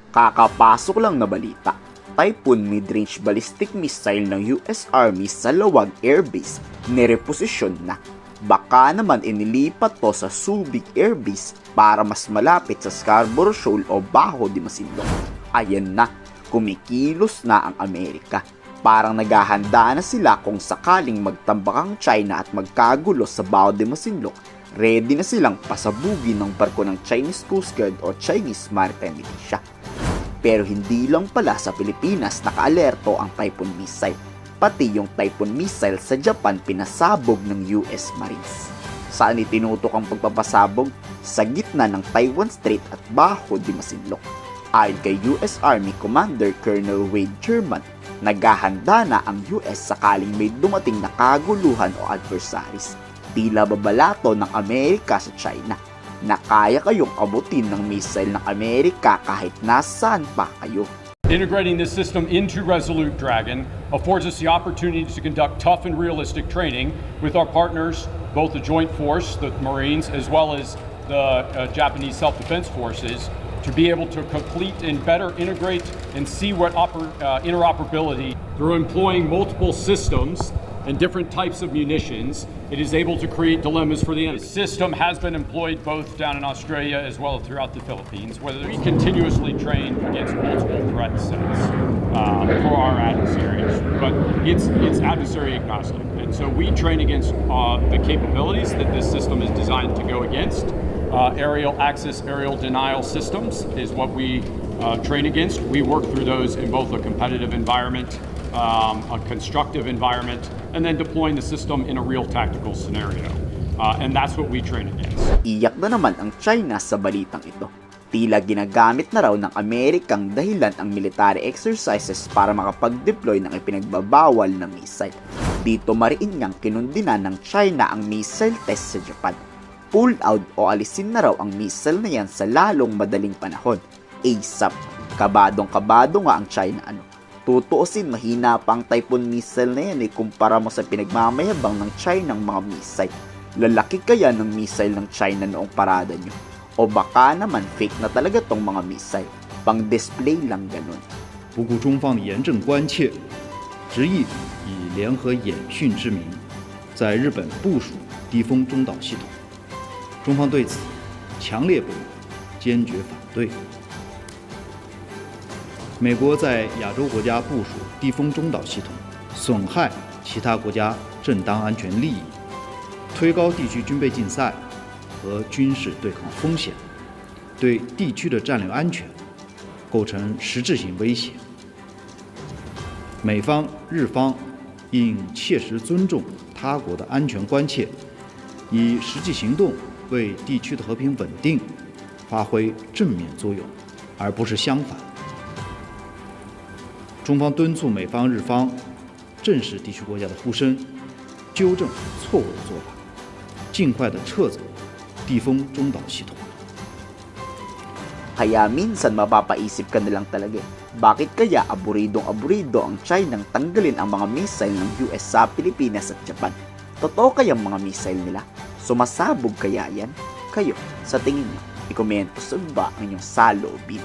Kakapasok lang na balita, Typhoon mid-range ballistic missile ng US Army sa Lawag Air Base nireposisyon na. Baka naman inilipat to sa Subic Air Base para mas malapit sa Scarborough Shoal o Bajo de Masinloc. Ayan na, kumikilos na ang Amerika. Parang naghahanda na sila kung sakaling magtambak ang China at magkagulo sa Bajo de Masinloc. Ready na silang pasabugin ng barko ng Chinese Coast Guard o Chinese Maritime Militia. Pero hindi lang pala sa Pilipinas nakaalerto ang Typhoon missile. Pati yung Typhoon missile sa Japan pinasabog ng US Marines. Saan itinutok ang pagpapasabog? Sa gitna ng Taiwan Strait at Bajo de Masinloc. Ayon kay US Army Commander Colonel Wade Sherman, naghahanda na ang US sakaling may dumating na kaguluhan o adversaries. Tila babalato ng Amerika sa China na kaya kayong abutin ng missile ng Amerika kahit nasaan pa kayo. Integrating this system into Resolute Dragon affords us the opportunity to conduct tough and realistic training with our partners, both the Joint Force, the Marines, as well as the Japanese Self-Defense Forces, to be able to complete and better integrate and see what interoperability through employing multiple systems and different types of munitions. It is able to create dilemmas for the enemy. The system has been employed both down in Australia as well as throughout the Philippines, where we continuously train against multiple threat sets for our adversaries. But it's adversary agnostic, and so we train against the capabilities that this system is designed to go against. Aerial access, aerial denial systems is what we train against. We work through those in both a competitive environment, a constructive environment, and then deploying the system in a real tactical scenario. And that's what we train against. Iyak na naman ang China sa balitang ito. Tila ginagamit na raw ng Amerikang dahilan ang military exercises para makapag-deploy ng ipinagbabawal na missile. Dito mariin ngang kinundina ng China ang missile test sa Japan. Pull out o alisin na raw ang missile na yan sa lalong madaling panahon. ASAP. Kabadong-kabado nga ang China Tutuusin, mahina pa ang Typhoon missile na yan kumpara mo sa pinagmamayabang ng China ng mga missile. Lalaki kaya ng missile ng China noong parada nyo? O baka naman fake na talaga tong mga missile, pang display lang ganun. 不顾中方的严正关切，执意以联合演训之名，在日本部署低风中导系统。中方对此强烈不满，坚决反对。美国在亚洲国家部署低风中导系统，损害其他国家正当安全利益，推高地区军备竞赛和军事对抗风险，对地区的战略安全构成实质性威胁。美方、日方应切实尊重他国的安全关切，以实际行动为地区的和平稳定发挥正面作用，而不是相反。中方敦促美方、日方正视地区国家的呼声，纠正错误的做法，尽快地撤走地风中导系统。 Kaya minsan mapapaisip ka na lang talaga, bakit kaya aburidong-aburido ang China nang tanggalin ang mga missile ng US sa Pilipinas at Japan? Totoo kayang mga missile nila? Sumasabog kaya yan? Kayo, sa tingin nyo, ikomento sa baba ang inyong saloobin.